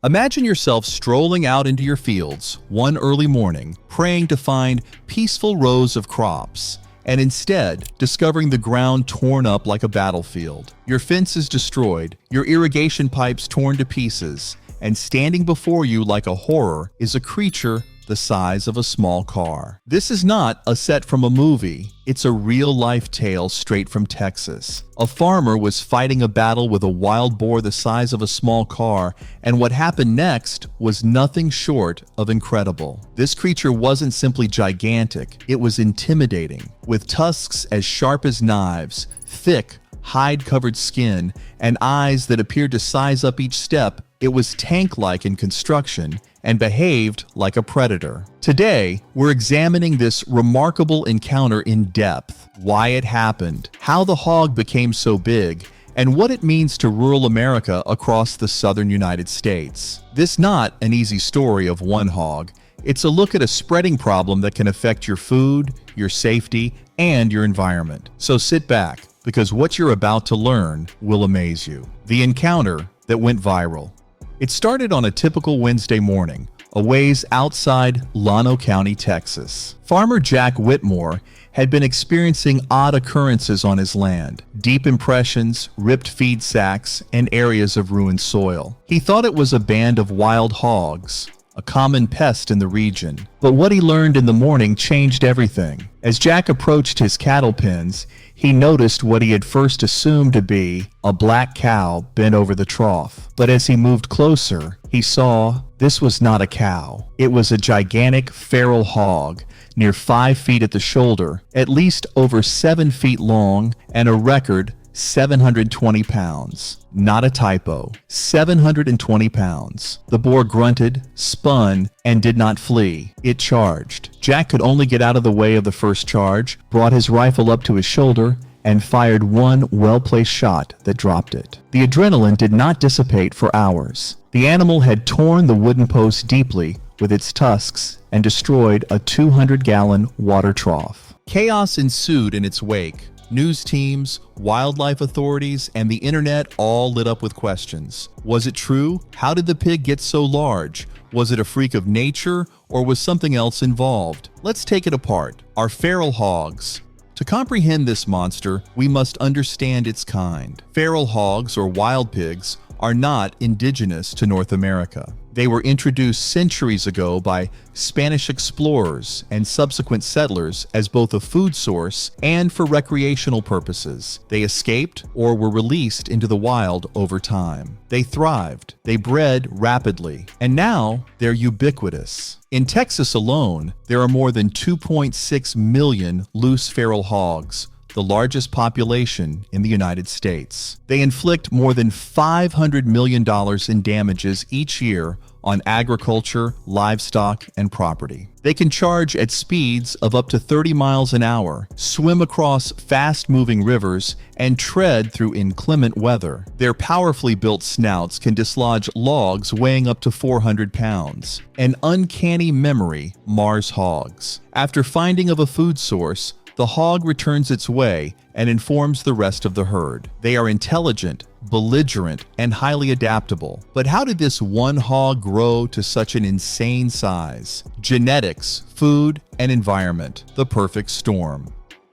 Imagine yourself strolling out into your fields one early morning, praying to find peaceful rows of crops, and instead discovering the ground torn up like a battlefield. Your fence is destroyed, your irrigation pipes torn to pieces, and standing before you like a horror is a creature the size of a small car. This is not a set from a movie. It's a real-life tale straight from Texas. A farmer was fighting a battle with a wild boar the size of a small car, and what happened next was nothing short of incredible. This creature wasn't simply gigantic, it was intimidating. With tusks as sharp as knives, thick, hide-covered skin, and eyes that appeared to size up each step, it was tank-like in construction and behaved like a predator. Today, we're examining this remarkable encounter in depth, why it happened, how the hog became so big, and what it means to rural America across the southern United States. This is not an easy story of one hog. It's a look at a spreading problem that can affect your food, your safety, and your environment. So sit back, because what you're about to learn will amaze you. The encounter that went viral. It started on a typical Wednesday morning, a ways outside Llano County, Texas. Farmer Jack Whitmore had been experiencing odd occurrences on his land, deep impressions, ripped feed sacks, and areas of ruined soil. He thought it was a band of wild hogs, a common pest in the region. But what he learned in the morning changed everything. As Jack approached his cattle pens, he noticed what he had first assumed to be a black cow bent over the trough. But as he moved closer, he saw this was not a cow. It was a gigantic feral hog, near 5 feet at the shoulder, at least over 7 feet long, and a record 720 pounds. Not a typo. 720 pounds. The boar grunted, spun, and did not flee. It charged. Jack could only get out of the way of the first charge, brought his rifle up to his shoulder, and fired one well-placed shot that dropped it. The adrenaline did not dissipate for hours. The animal had torn the wooden post deeply with its tusks and destroyed a 200-gallon water trough. Chaos ensued in its wake. News teams, wildlife authorities, and the internet all lit up with questions. Was it true? How did the pig get so large? Was it a freak of nature, or was something else involved? Let's take it apart. Are feral hogs? To comprehend this monster, we must understand its kind. Feral hogs, or wild pigs, are not indigenous to North America. They were introduced centuries ago by Spanish explorers and subsequent settlers as both a food source and for recreational purposes. They escaped or were released into the wild over time. They thrived, they bred rapidly, and now they're ubiquitous. In Texas alone, there are more than 2.6 million loose feral hogs, the largest population in the United States. They inflict more than $500 million in damages each year on agriculture, livestock, and property. They can charge at speeds of up to 30 miles an hour, swim across fast-moving rivers, and tread through inclement weather. Their powerfully built snouts can dislodge logs weighing up to 400 pounds. An uncanny memory mars hogs. After finding of a food source, the hog returns its way and informs the rest of the herd. They are intelligent, belligerent, and highly adaptable. But how did this one hog grow to such an insane size? Genetics, food, and environment, the perfect storm.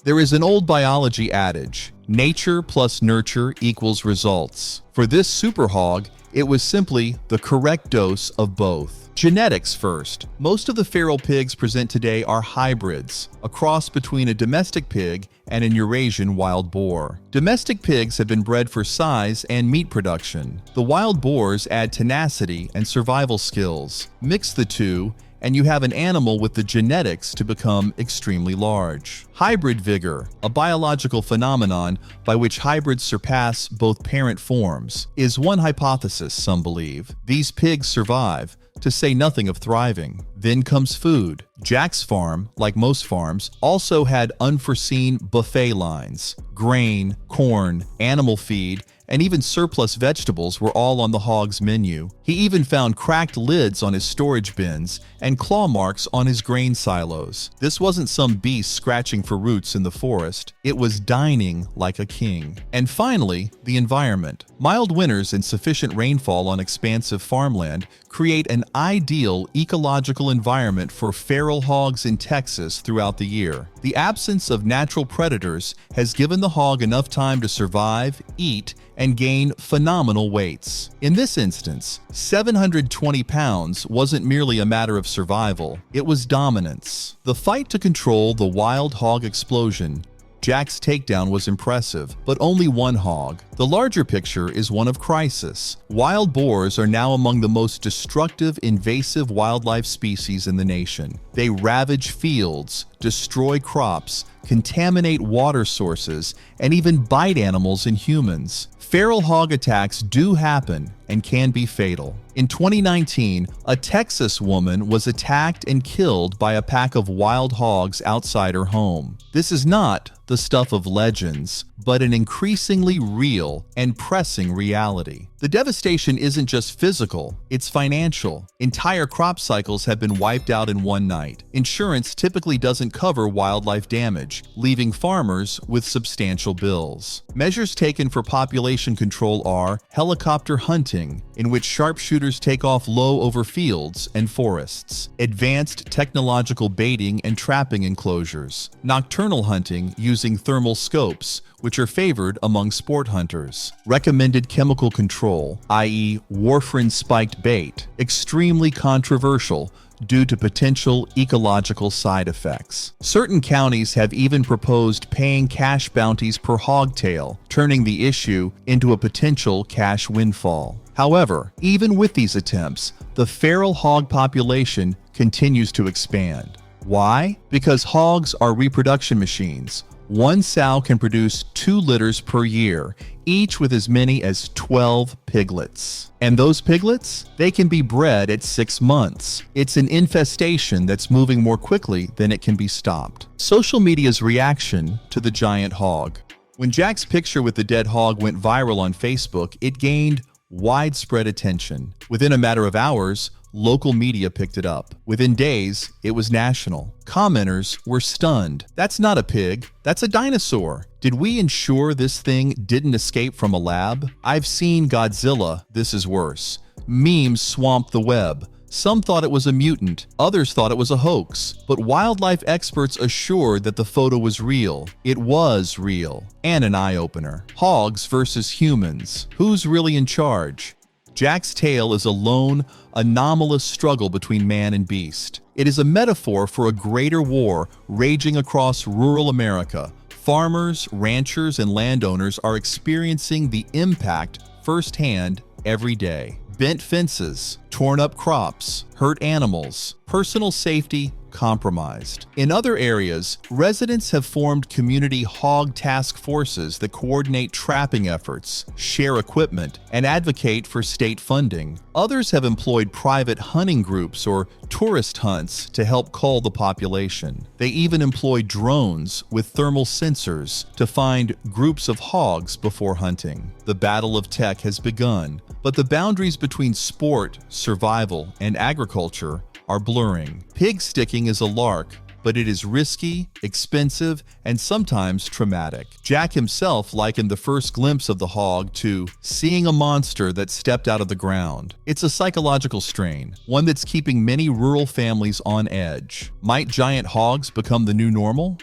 There is an old biology adage, nature plus nurture equals results. For this super hog, it was simply the correct dose of both. Genetics first. Most of the feral pigs present today are hybrids, a cross between a domestic pig and an Eurasian wild boar. Domestic pigs have been bred for size and meat production. The wild boars add tenacity and survival skills. Mix the two, and you have an animal with the genetics to become extremely large. Hybrid vigor, a biological phenomenon by which hybrids surpass both parent forms, is one hypothesis, some believe. These pigs survive, to say nothing of thriving. Then comes food. Jack's farm, like most farms, also had unforeseen buffet lines. Grain, corn, animal feed, and even surplus vegetables were all on the hog's menu. He even found cracked lids on his storage bins and claw marks on his grain silos. This wasn't some beast scratching for roots in the forest. It was dining like a king. And finally, the environment. Mild winters and sufficient rainfall on expansive farmland create an ideal ecological environment for feral hogs in Texas throughout the year. The absence of natural predators has given the hog enough time to survive, eat, and gain phenomenal weights. In this instance, 720 pounds wasn't merely a matter of survival, it was dominance. The fight to control the wild hog explosion. Jack's takedown was impressive, but only one hog. The larger picture is one of crisis. Wild boars are now among the most destructive, invasive wildlife species in the nation. They ravage fields, destroy crops, contaminate water sources, and even bite animals and humans. Feral hog attacks do happen and can be fatal. In 2019, a Texas woman was attacked and killed by a pack of wild hogs outside her home. This is not the stuff of legends, but an increasingly real and pressing reality. The devastation isn't just physical, it's financial. Entire crop cycles have been wiped out in one night. Insurance typically doesn't cover wildlife damage, leaving farmers with substantial bills. Measures taken for population control are helicopter hunting, in which sharpshooters take off low over fields and forests, advanced technological baiting and trapping enclosures, nocturnal hunting using thermal scopes, which are favored among sport hunters, recommended chemical control, i.e. warfarin-spiked bait, extremely controversial due to potential ecological side effects. Certain counties have even proposed paying cash bounties per hogtail, turning the issue into a potential cash windfall. However, even with these attempts, the feral hog population continues to expand. Why? Because hogs are reproduction machines. One sow can produce 2 litters per year, each with as many as 12 piglets. And those piglets? They can be bred at 6 months. It's an infestation that's moving more quickly than it can be stopped. Social media's reaction to the giant hog. When Jack's picture with the dead hog went viral on Facebook, it gained widespread attention. Within a matter of hours, local media picked it up. Within days, it was national. Commenters were stunned. That's not a pig, that's a dinosaur. Did we ensure this thing didn't escape from a lab? I've seen Godzilla, this is worse. Memes swamped the web. Some thought it was a mutant, others thought it was a hoax, but wildlife experts assured that the photo was real. It was real, and an eye-opener. Hogs versus humans. Who's really in charge? Jack's tale is a lone, anomalous struggle between man and beast. It is a metaphor for a greater war raging across rural America. Farmers, ranchers, and landowners are experiencing the impact firsthand every day. Bent fences, torn up crops, hurt animals, personal safety compromised. In other areas, residents have formed community hog task forces that coordinate trapping efforts, share equipment, and advocate for state funding. Others have employed private hunting groups or tourist hunts to help cull the population. They even employ drones with thermal sensors to find groups of hogs before hunting. The battle of tech has begun, but the boundaries between sport, survival, and agriculture are blurring. Pig sticking is a lark, but it is risky, expensive, and sometimes traumatic. Jack himself likened the first glimpse of the hog to seeing a monster that stepped out of the ground. It's a psychological strain, one that's keeping many rural families on edge. Might giant hogs become the new normal?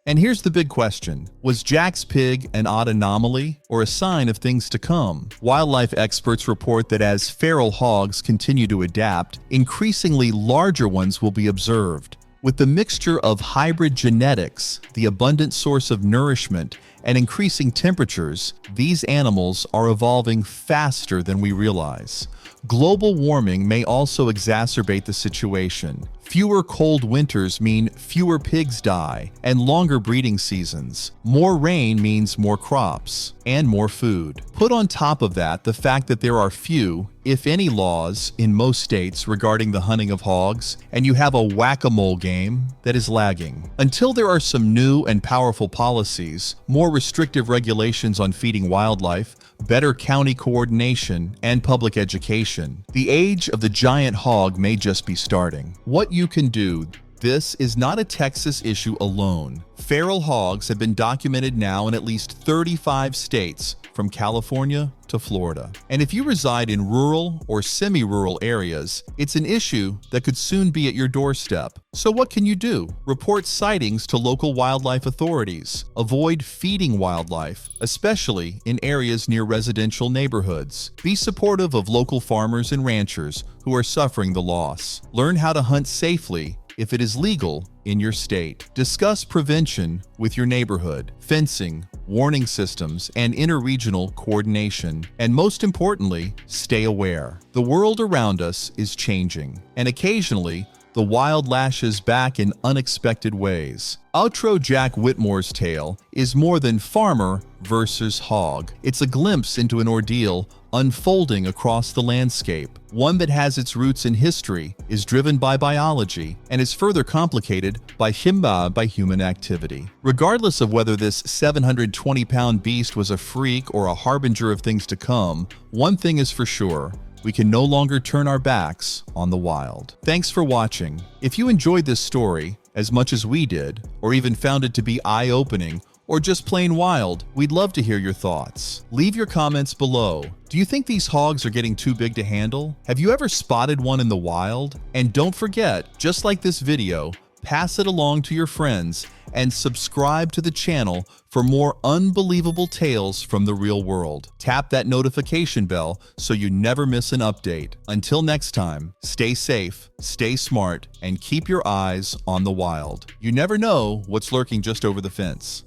And here's the big question. Was Jack's pig an odd anomaly or a sign of things to come? Wildlife experts report that as feral hogs continue to adapt, increasingly larger ones will be observed. With the mixture of hybrid genetics, the abundant source of nourishment, and increasing temperatures, these animals are evolving faster than we realize. Global warming may also exacerbate the situation. Fewer cold winters mean fewer pigs die and longer breeding seasons. More rain means more crops and more food. Put on top of that the fact that there are few, if any, laws in most states regarding the hunting of hogs, and you have a whack-a-mole game that is lagging. Until there are some new and powerful policies, more restrictive regulations on feeding wildlife, better county coordination, and public education, the age of the giant hog may just be starting. What you can do. This is not a Texas issue alone. Feral hogs have been documented now in at least 35 states, from California to Florida. And if you reside in rural or semi-rural areas, it's an issue that could soon be at your doorstep. So what can you do? Report sightings to local wildlife authorities. Avoid feeding wildlife, especially in areas near residential neighborhoods. Be supportive of local farmers and ranchers who are suffering the loss. Learn how to hunt safely if it is legal in your state. Discuss prevention with your neighborhood, fencing, warning systems, and interregional coordination. And most importantly, stay aware. The world around us is changing, and occasionally, the wild lashes back in unexpected ways. Outro Jack Whitmore's tale is more than farmer versus hog. It's a glimpse into an ordeal unfolding across the landscape, one that has its roots in history, is driven by biology, and is further complicated by human activity. Regardless of whether this 720-pound beast was a freak or a harbinger of things to come, one thing is for sure: we can no longer turn our backs on the wild. Thanks for watching. If you enjoyed this story as much as we did, or even found it to be eye-opening, or just plain wild, we'd love to hear your thoughts. Leave your comments below. Do you think these hogs are getting too big to handle? Have you ever spotted one in the wild? And don't forget, just like this video, pass it along to your friends and subscribe to the channel for more unbelievable tales from the real world. Tap that notification bell so you never miss an update. Until next time, stay safe, stay smart, and keep your eyes on the wild. You never know what's lurking just over the fence.